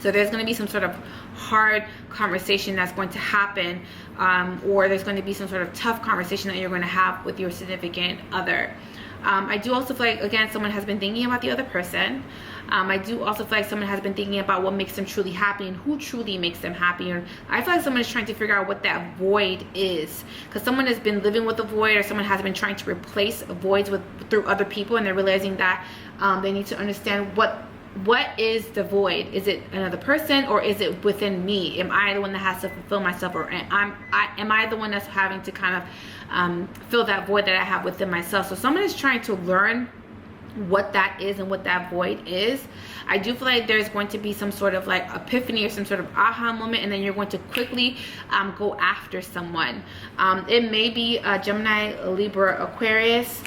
So there's going to be some sort of hard conversation that's going to happen, or there's going to be some sort of tough conversation that you're going to have with your significant other. I do also feel like, again, someone has been thinking about the other person. I do also feel like someone has been thinking about what makes them truly happy and who truly makes them happy. And I feel like someone is trying to figure out what that void is, because someone has been living with a void, or someone has been trying to replace voids through other people, and they're realizing that they need to understand what is the void. Is it another person, or is it within me? Am I the one that has to fulfill myself, or am I the one that's having to kind of fill that void that I have within myself? So someone is trying to learn what that is and what that void is. I do feel like there's going to be some sort of like epiphany or some sort of aha moment, and then you're going to quickly go after someone. It may be Gemini, Libra, Aquarius.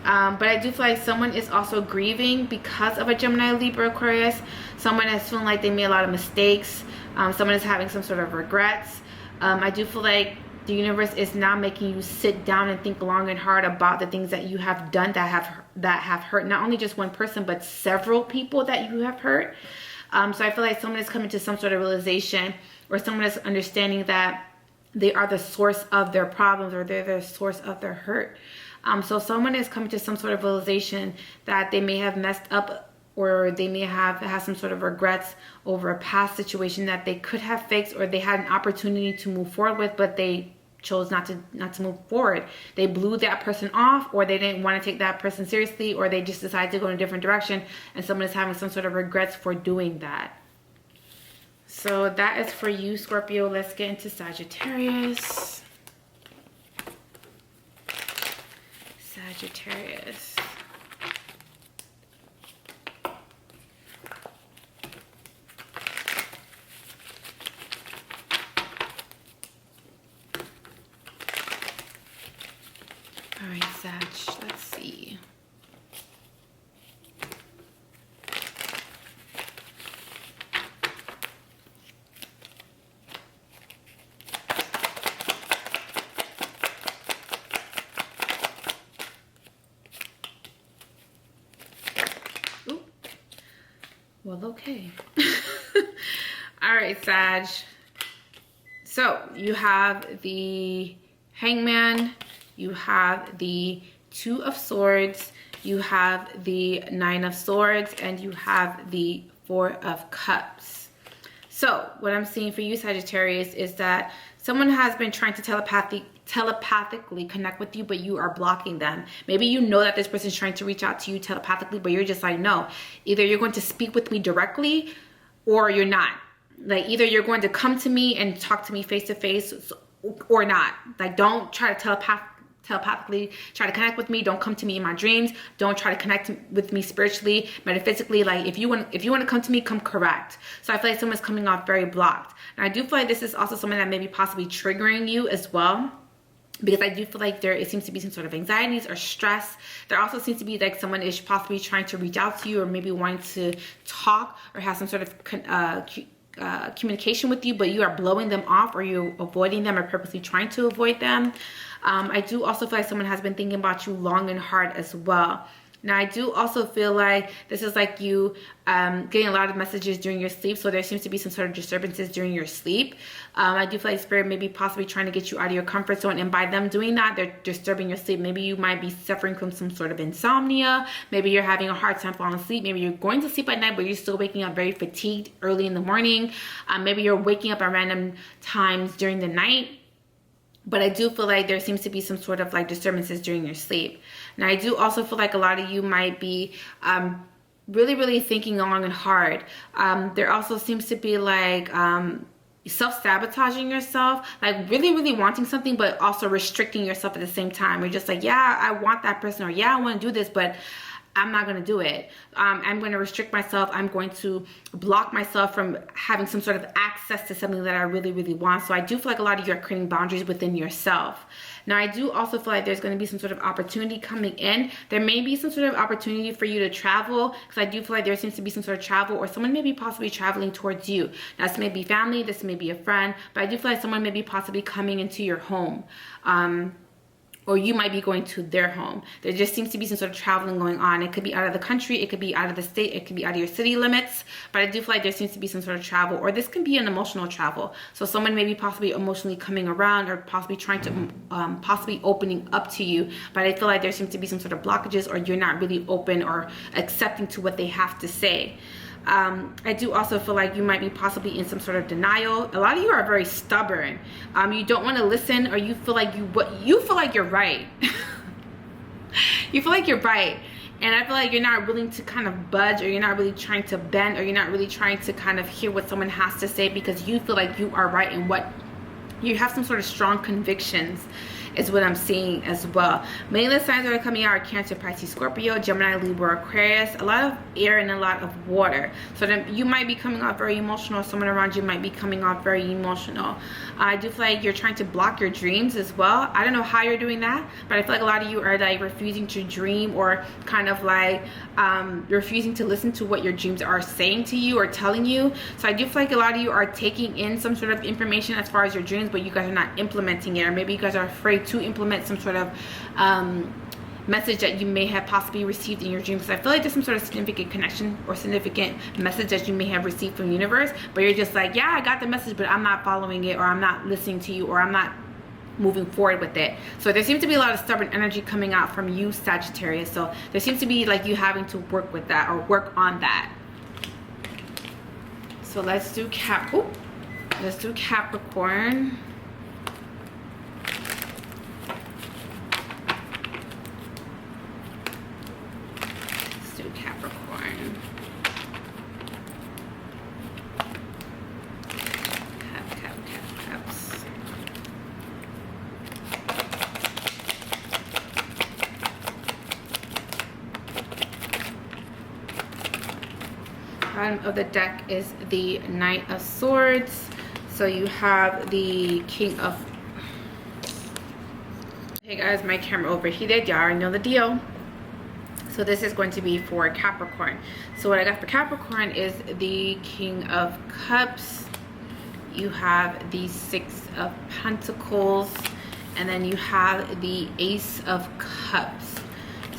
But I do feel like someone is also grieving because of a Gemini, Libra, Aquarius. Someone is feeling like they made a lot of mistakes. Someone is having some sort of regrets. I do feel like the universe is now making you sit down and think long and hard about the things that you have done that have hurt not only just one person, but several people that you have hurt. So I feel like someone is coming to some sort of realization, or someone is understanding that they are the source of their problems, or they're the source of their hurt. So someone is coming to some sort of realization that they may have messed up, or they may have had some sort of regrets over a past situation that they could have fixed, or they had an opportunity to move forward with, but they chose not to move forward. They blew that person off, or they didn't want to take that person seriously, or they just decided to go in a different direction, and someone is having some sort of regrets for doing that. So that is for you, Scorpio. Let's get into Sagittarius. Sagittarius. All right, Sag, let's see. Ooh. Well, okay. All right, Sag. So you have the Hangman, you have the Two of Swords, you have the Nine of Swords, and you have the Four of Cups. So what I'm seeing for you, Sagittarius, is that someone has been trying to telepathically connect with you, but you are blocking them. Maybe you know that this person is trying to reach out to you telepathically, but you're just like, no, either you're going to speak with me directly or you're not. Like, either you're going to come to me and talk to me face to face or not. Like, don't try to telepathically try to connect with me. Don't come to me in my dreams. Don't try to connect with me spiritually, metaphysically. Like, if you want to come to me, come correct. So I feel like someone's coming off very blocked. And I do feel like this is also someone that may be possibly triggering you as well, because I do feel like it seems to be some sort of anxieties or stress. There also seems to be like someone is possibly trying to reach out to you, or maybe wanting to talk or have some sort of communication with you, but you are blowing them off, or you're avoiding them, or purposely trying to avoid them. I do also feel like someone has been thinking about you long and hard as well. Now, I do also feel like this is like you getting a lot of messages during your sleep. So there seems to be some sort of disturbances during your sleep. I do feel like Spirit may be possibly trying to get you out of your comfort zone. And by them doing that, they're disturbing your sleep. Maybe you might be suffering from some sort of insomnia. Maybe you're having a hard time falling asleep. Maybe you're going to sleep at night, but you're still waking up very fatigued early in the morning. Maybe you're waking up at random times during the night. But I do feel like there seems to be some sort of like disturbances during your sleep. Now, I do also feel like a lot of you might be really thinking long and hard. There also seems to be like self-sabotaging yourself, like really wanting something, but also restricting yourself at the same time. You're just like, yeah, I want that person, or yeah, I want to do this, but I'm not going to do it. I'm going to restrict myself. I'm going to block myself from having some sort of access to something that I really want. So I do feel like a lot of you are creating boundaries within yourself. Now, I do also feel like there's going to be some sort of opportunity coming in. There may be some sort of opportunity for you to travel, because I do feel like there seems to be some sort of travel, or someone may be possibly traveling towards you. Now, this may be family, this may be a friend, but I do feel like someone may be possibly coming into your home. Or you might be going to their home. There just seems to be some sort of traveling going on. It could be out of the country, it could be out of the state, it could be out of your city limits, but I do feel like there seems to be some sort of travel, or this can be an emotional travel. So someone may be possibly emotionally coming around, or possibly trying to, possibly opening up to you, but I feel like there seems to be some sort of blockages, or you're not really open or accepting to what they have to say. I do also feel like you might be possibly in some sort of denial. A lot of you are very stubborn. You don't want to listen, or you feel like you feel like you're right. You feel like you're right, and I feel like you're not willing to kind of budge, or you're not really trying to bend, or you're not really trying to kind of hear what someone has to say, because you feel like you are right, and what you have some sort of strong convictions is what I'm seeing as well. Many of the signs that are coming out are Cancer, Pisces, Scorpio, Gemini, Libra, Aquarius. A lot of air and a lot of water. So then you might be coming off very emotional. Someone around you might be coming off very emotional. I do feel like you're trying to block your dreams as well. I don't know how you're doing that, but I feel like a lot of you are like refusing to dream, or kind of like refusing to listen to what your dreams are saying to you or telling you. So I do feel like a lot of you are taking in some sort of information as far as your dreams, but you guys are not implementing it, or maybe you guys are afraid to implement some sort of message that you may have possibly received in your dreams. So I feel like there's some sort of significant connection or significant message that you may have received from the universe, but you're just like, yeah, I got the message, but I'm not following it, or I'm not listening to you, or I'm not moving forward with it. So there seems to be a lot of stubborn energy coming out from you, Sagittarius. So there seems to be like you having to work with that, or work on that. So let's do Capricorn. Bottom of the deck is the Knight of Swords. So you have the King of... Hey guys, my camera overheated. Y'all already know the deal. So this is going to be for Capricorn. So what I got for Capricorn is the King of Cups. You have the Six of Pentacles. And then you have the Ace of Cups.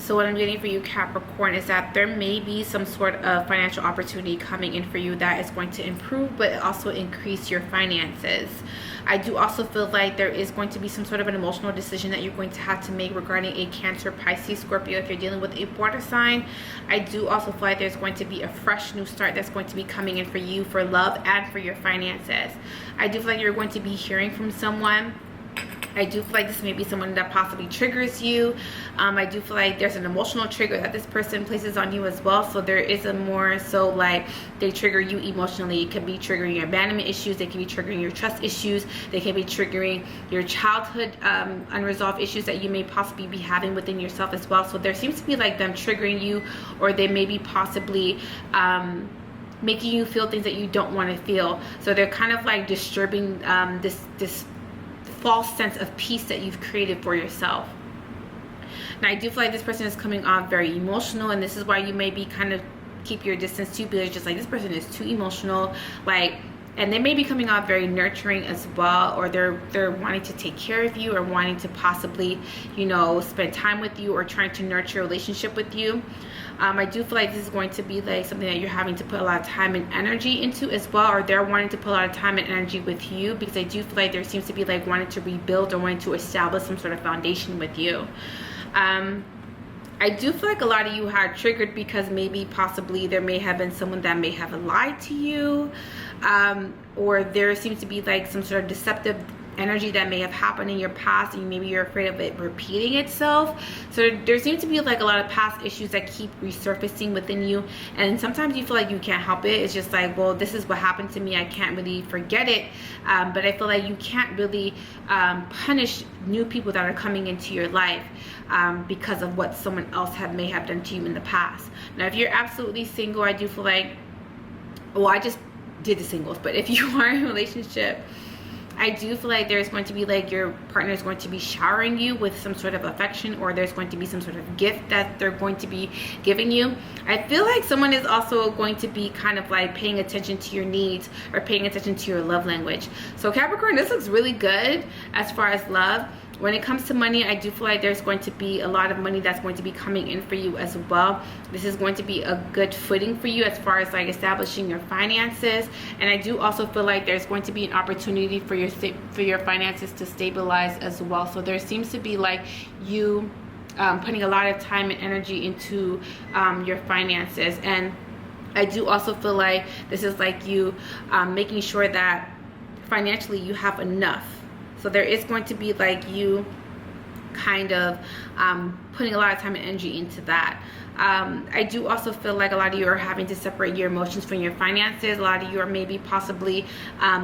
So what I'm getting for you, Capricorn, is that there may be some sort of financial opportunity coming in for you that is going to improve but also increase your finances. I do also feel like there is going to be some sort of an emotional decision that you're going to have to make regarding a Cancer, Pisces, Scorpio. If you're dealing with a water sign, I do also feel like there's going to be a fresh new start that's going to be coming in for you for love and for your finances. I do feel like you're going to be hearing from someone. I do feel like this may be someone that possibly triggers you. I do feel like there's an emotional trigger that this person places on you as well. So there is a more so like they trigger you emotionally. It could be triggering your abandonment issues. They can be triggering your trust issues. They can be triggering your childhood unresolved issues that you may possibly be having within yourself as well. So there seems to be like them triggering you, or they may be possibly making you feel things that you don't want to feel. So they're kind of like disturbing this false sense of peace that you've created for yourself. Now I do feel like this person is coming off very emotional, and this is why you may be kind of keep your distance too, because just like this person is too emotional, like, and they may be coming off very nurturing as well, or they're wanting to take care of you, or wanting to possibly, you know, spend time with you, or trying to nurture a relationship with you. I do feel like this is going to be like something that you're having to put a lot of time and energy into as well, or they're wanting to put a lot of time and energy with you, because I do feel like there seems to be like wanting to rebuild or wanting to establish some sort of foundation with you. I do feel like a lot of you are triggered because maybe possibly there may have been someone that may have lied to you, or there seems to be like some sort of deceptive energy that may have happened in your past, and maybe you're afraid of it repeating itself. So there seems to be like a lot of past issues that keep resurfacing within you, and sometimes you feel like you can't help it. It's just like, well, this is what happened to me, I can't really forget it. But I feel like you can't really punish new people that are coming into your life because of what someone else may have done to you in the past. Now if you're absolutely single, I do feel like, well, I just did the singles, but if you are in a relationship, I do feel like there's going to be like your partner is going to be showering you with some sort of affection, or there's going to be some sort of gift that they're going to be giving you. I feel like someone is also going to be kind of like paying attention to your needs, or paying attention to your love language. So Capricorn, this looks really good as far as love. When it comes to money, I do feel like there's going to be a lot of money that's going to be coming in for you as well. This is going to be a good footing for you as far as like establishing your finances. And I do also feel like there's going to be an opportunity for your finances to stabilize as well. So there seems to be like you putting a lot of time and energy into your finances. And I do also feel like this is like you making sure that financially you have enough. So there is going to be like you kind of putting a lot of time and energy into that. I do also feel like a lot of you are having to separate your emotions from your finances. A lot of you are maybe possibly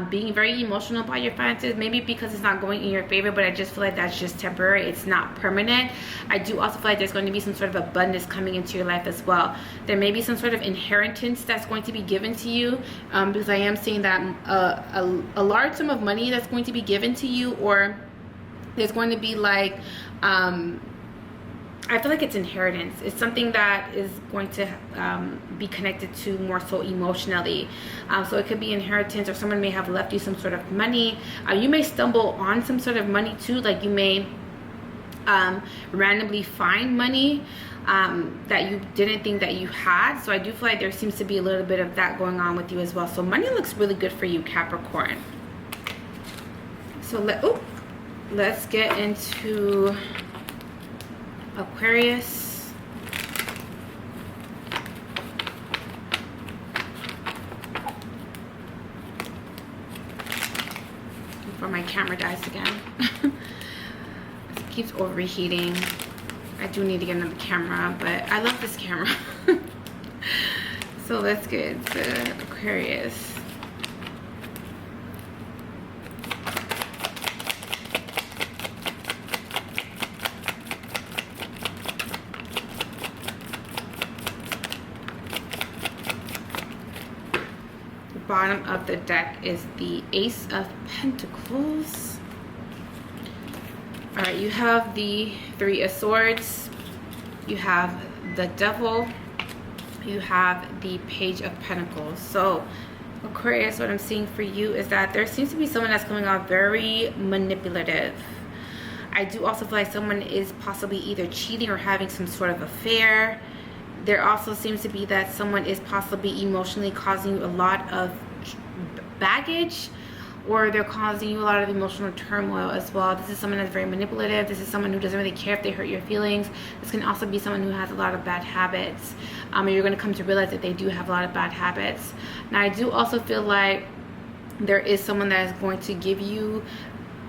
being very emotional about your finances, maybe because it's not going in your favor, but I just feel like that's just temporary. It's not permanent. I do also feel like there's going to be some sort of abundance coming into your life as well. There may be some sort of inheritance that's going to be given to you, because I am seeing that a large sum of money that's going to be given to you, or there's going to be like I feel like it's inheritance. It's something that is going to be connected to more so emotionally. So it could be inheritance, or someone may have left you some sort of money. You may stumble on some sort of money too. Like you may randomly find money that you didn't think that you had. So I do feel like there seems to be a little bit of that going on with you as well. So money looks really good for you, Capricorn. So let's get into Aquarius. Before my camera dies again. It keeps overheating. I do need to get another camera, but I love this camera. So let's get into Aquarius. Bottom of the deck is the Ace of Pentacles. All right, you have the Three of Swords, you have the Devil, you have the Page of Pentacles. So Aquarius, what I'm seeing for you is that there seems to be someone that's coming off very manipulative. I do also feel like someone is possibly either cheating or having some sort of affair. There also seems to be that someone is possibly emotionally causing you a lot of baggage, or they're causing you a lot of emotional turmoil as well. This is someone that's very manipulative. This is someone who doesn't really care if they hurt your feelings. This can also be someone who has a lot of bad habits. And you're going to come to realize that they do have a lot of bad habits. Now, I do also feel like there is someone that is going to give you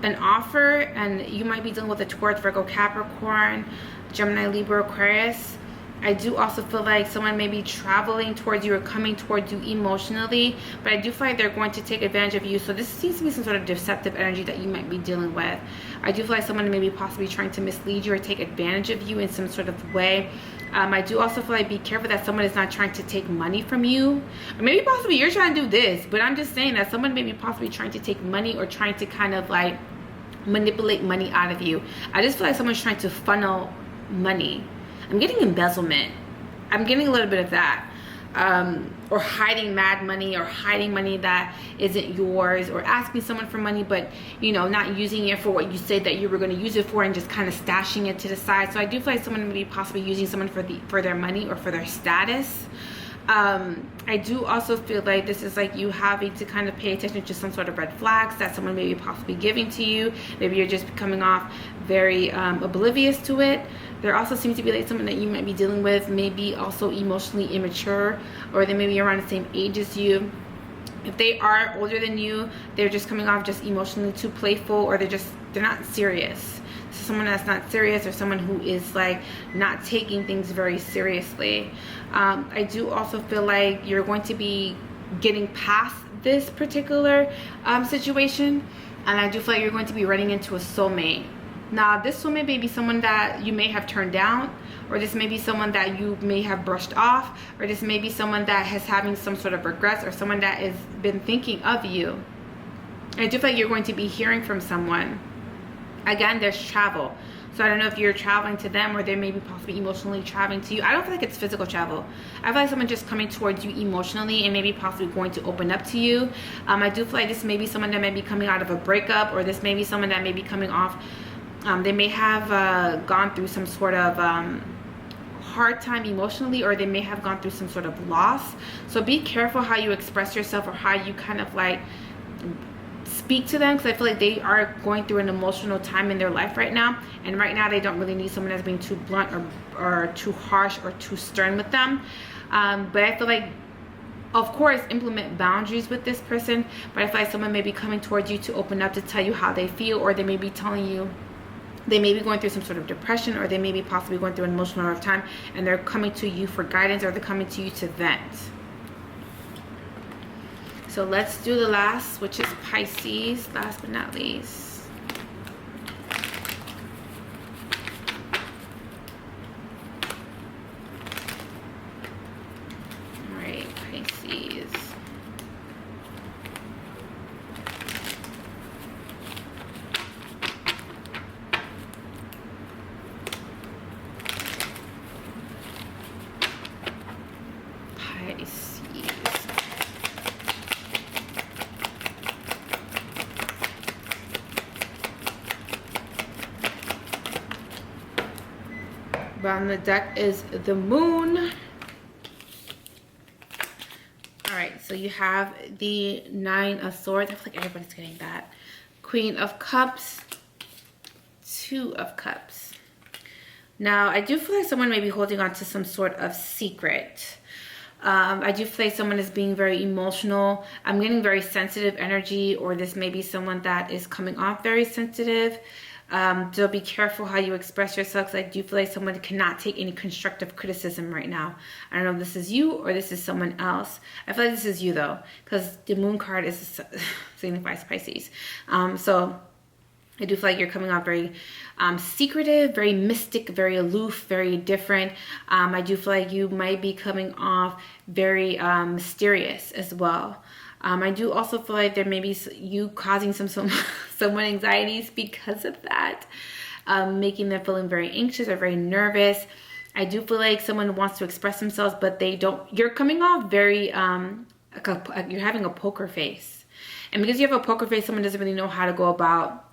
an offer, and you might be dealing with a Taurus, Virgo, Capricorn, Gemini, Libra, Aquarius. I do also feel like someone may be traveling towards you or coming towards you emotionally, but I do feel like they're going to take advantage of you. So this seems to be some sort of deceptive energy that you might be dealing with. I do feel like someone may be possibly trying to mislead you or take advantage of you in some sort of way. I do also feel like be careful that someone is not trying to take money from you. Or maybe possibly you're trying to do this, but I'm just saying that someone may be possibly trying to take money or trying to kind of like manipulate money out of you. I just feel like someone's trying to funnel money. I'm getting embezzlement. I'm getting a little bit of that. Or hiding mad money, or hiding money that isn't yours, or asking someone for money but, you know, not using it for what you said that you were going to use it for, and just kind of stashing it to the side. So I do feel like someone may be possibly using someone for their money or for their status. I do also feel like this is like you having to kind of pay attention to some sort of red flags that someone may be possibly giving to you. Maybe you're just coming off very oblivious to it. There also seems to be like someone that you might be dealing with maybe also emotionally immature, or they may be around the same age as you. If they are older than you, they're just coming off just emotionally too playful, or they're not serious. So someone that's not serious, or someone who is like not taking things very seriously. I do also feel like you're going to be getting past this particular situation, and I do feel like you're going to be running into a soulmate. Now, this soulmate may be someone that you may have turned down, or this may be someone that you may have brushed off, or this may be someone that is having some sort of regrets, or someone that has been thinking of you. I do feel like you're going to be hearing from someone. Again, there's travel. So I don't know if you're traveling to them, or they may be possibly emotionally traveling to you. I don't feel like it's physical travel. I feel like someone just coming towards you emotionally and maybe possibly going to open up to you. I do feel like this may be someone that may be coming out of a breakup, or this may be someone that may be coming off. They may have gone through some sort of hard time emotionally, or they may have gone through some sort of loss. So be careful how you express yourself, or how you kind of like speak to them, because I feel like they are going through an emotional time in their life right now, and right now they don't really need someone that's being too blunt or too harsh or too stern with them. But I feel like, of course, implement boundaries with this person, but I feel like someone may be coming towards you to open up, to tell you how they feel, or they may be telling you they may be going through some sort of depression, or they may be possibly going through an emotional hard time, and they're coming to you for guidance, or they're coming to you to vent. So let's do the last, which is Pisces, last but not least. All right, Pisces. On the deck is the moon. All right, so you have the 9 of Swords. I feel like everybody's getting that. Queen of Cups, 2 of Cups. Now, I do feel like someone may be holding on to some sort of secret. I do feel like someone is being very emotional. I'm getting very sensitive energy, or this may be someone that is coming off very sensitive. So be careful how you express yourself, because I do feel like someone cannot take any constructive criticism right now. I don't know if this is you or this is someone else. I feel like this is you though, because the moon card signifies Pisces. So I do feel like you're coming off very secretive, very mystic, very aloof, very different. I do feel like you might be coming off very mysterious as well. I do also feel like there may be you causing someone anxieties because of that, making them feeling very anxious or very nervous. I do feel like someone wants to express themselves, but they don't. You're coming off very, you're having a poker face. And because you have a poker face, someone doesn't really know how to go about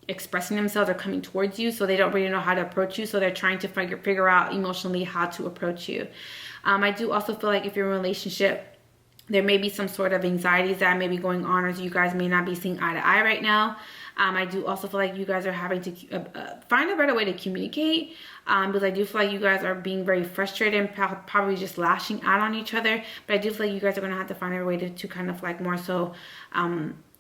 expressing themselves or coming towards you, so they don't really know how to approach you, so they're trying to figure out emotionally how to approach you. I do also feel like if you're in a relationship, there may be some sort of anxieties that may be going on, or you guys may not be seeing eye to eye right now. I do also feel like you guys are having to find a better way to communicate, because I do feel like you guys are being very frustrated and probably just lashing out on each other. But I do feel like you guys are going to have to find a way to kind of like more so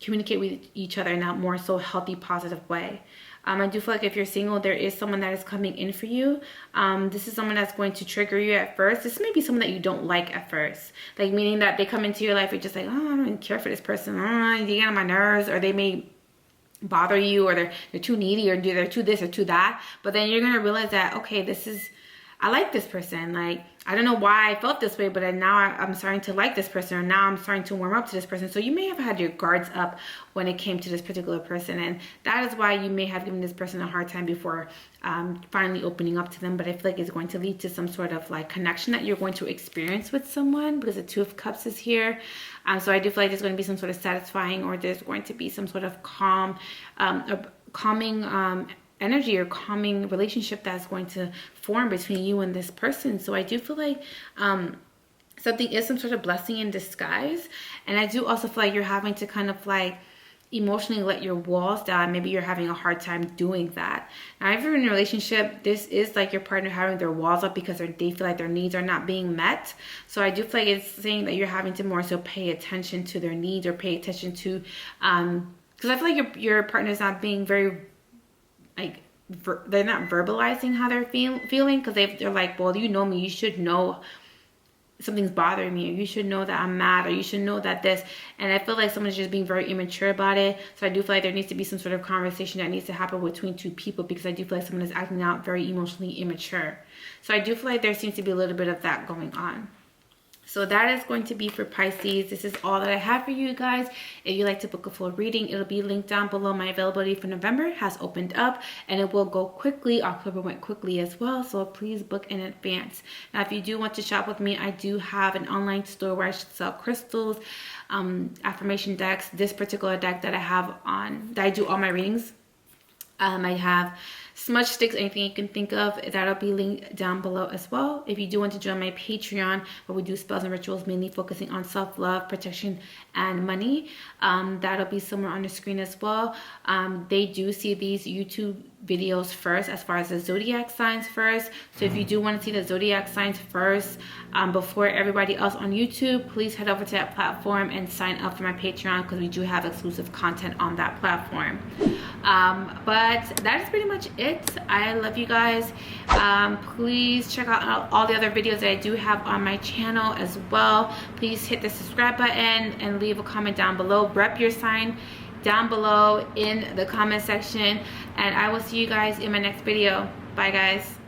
communicate with each other in a more so healthy, positive way. I do feel like if you're single, there is someone that is coming in for you. This is someone that's going to trigger you at first. This may be someone that you don't like at first. Like, meaning that they come into your life, you're just like, oh, I don't even care for this person. You get on my nerves, or they may bother you, or they're too needy, or they're too this or too that. But then you're going to realize that, okay, I like this person. Like, I don't know why I felt this way, but now I'm starting to like this person, or now I'm starting to warm up to this person. So you may have had your guards up when it came to this particular person, and that is why you may have given this person a hard time before finally opening up to them. But I feel like it's going to lead to some sort of like connection that you're going to experience with someone, because the Two of Cups is here. So I do feel like there's going to be some sort of satisfying, or there's going to be some sort of calming energy or calming relationship that's going to form between you and this person. So I do feel like something is some sort of blessing in disguise. And I do also feel like you're having to kind of like emotionally let your walls down. Maybe you're having a hard time doing that. Now, if you're in a relationship, this is like your partner having their walls up because they feel like their needs are not being met. So I do feel like it's saying that you're having to more so pay attention to their needs, or pay attention to because I feel like your partner's not being very, like, they're not verbalizing how they're feeling, because they're like, well, you know me, you should know something's bothering me, or you should know that I'm mad, or you should know that this. And I feel like someone's just being very immature about it. So I do feel like there needs to be some sort of conversation that needs to happen between two people, because I do feel like someone is acting out very emotionally immature. So I do feel like there seems to be a little bit of that going on. So that is going to be for Pisces. This is all that I have for you guys. If you'd like to book a full reading, it'll be linked down below. My availability for November has opened up, and it will go quickly. October went quickly as well, so please book in advance. Now, if you do want to shop with me, I do have an online store where I sell crystals, affirmation decks. This particular deck that I have on, that I do all my readings, I have smudge sticks, anything you can think of, that'll be linked down below as well. If you do want to join my Patreon, where we do spells and rituals mainly focusing on self-love, protection, and money, that'll be somewhere on the screen as well. They do see these YouTube videos first, as far as the zodiac signs first. So if you do want to see the zodiac signs first before everybody else on YouTube, please head over to that platform and sign up for my Patreon, because we do have exclusive content on that platform. But that is pretty much it. I love you guys. Please check out all the other videos that I do have on my channel as well. Please hit the subscribe button and leave a comment down below. Rep your sign down below in the comment section, and I will see you guys in my next video. Bye, guys.